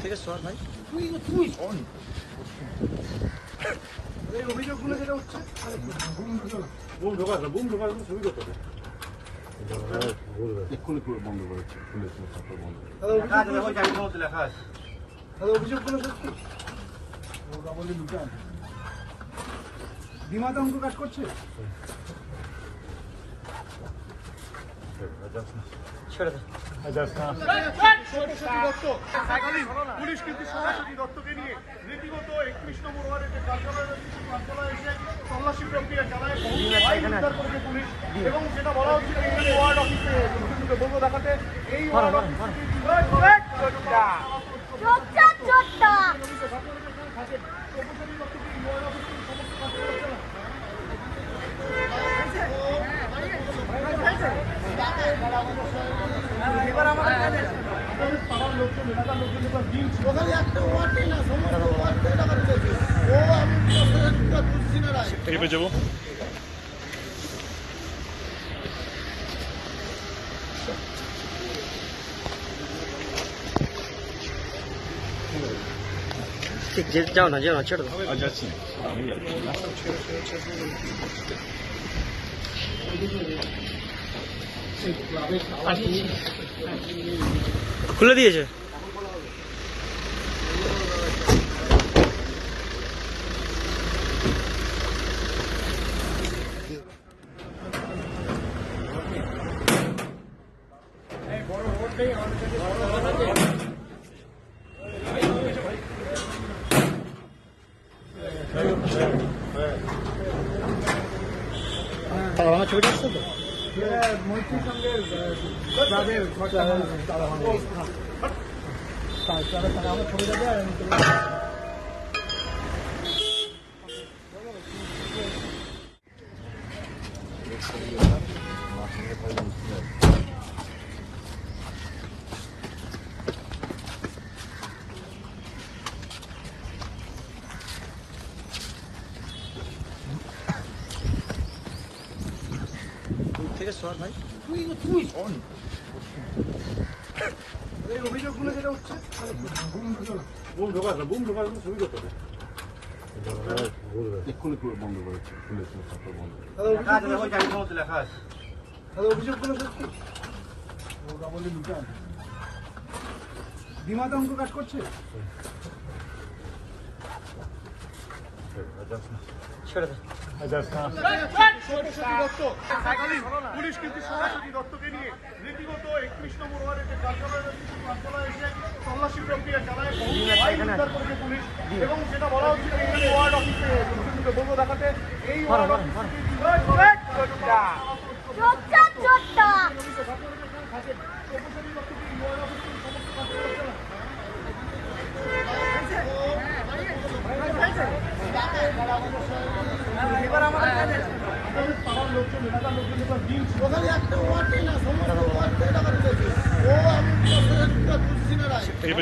থেকে সর ভাই, তুই শোন এই অভিযোগগুলো যেটা হচ্ছে বুম ঢোকার ছবি করতে হবে। এক্ষুনি বন্ধ করেছে, অভিযোগগুলো সত্যি বিমাতে অঙ্ক কাজ করছে। পুলিশ কিন্তু সরাসরি দত্তকে নিয়ে রীতিমত 31 নম্বর ওয়ার্ডের যে কার্যালয়ে এসে তল্লাশি প্রক্রিয়া চালায় পুলিশ, এবং যেটা বলা হচ্ছে ওয়ার্ড অফিসে বলবো দেখাতে এই ওয়ার্ড যাবো ঠিক যাও না ছেড়ে দাও। যাচ্ছি খুলে দিয়েছে। আমার ছবিটা আসছে তো মৈত্রীর সঙ্গে আমার ছবি যাবে। আর থেকে সর ভাই, তুই শোন এই অভিযোগগুলো যেটা হচ্ছে বুম ঢোকার ছবি করতে হবে। এক্ষুনি বন্ধ করেছে, অভিযোগগুলো সত্যি বিমাতে অঙ্ক কাজ করছে। ছেড়ে দাও। পুলিশ কিন্তু সরাসরি দত্তকে নিয়ে রীতিমত 31 নম্বর ওয়ার্ডের যে কার্যালয়ে এসে তল্লাশি প্রক্রিয়া চালায় পুলিশ, এবং যেটা বলা হচ্ছে ওয়ার্ড অফিসে বলবো দেখাতে এই ওয়ার্ড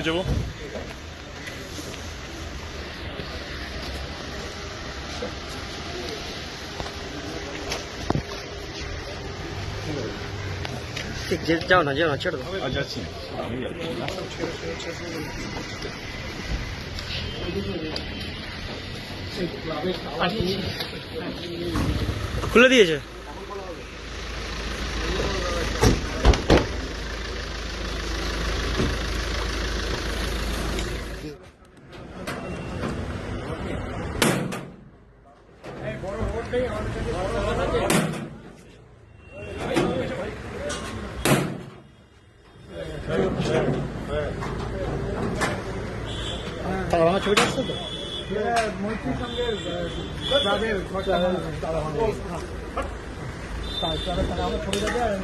যাবো ঠিক যাও না ছেড়ে দাও। যাচ্ছি খুলে দিয়েছে। আমার ছবিটা আসছে তো মৈত্রীর সঙ্গে আমার ছবি যাবে। আর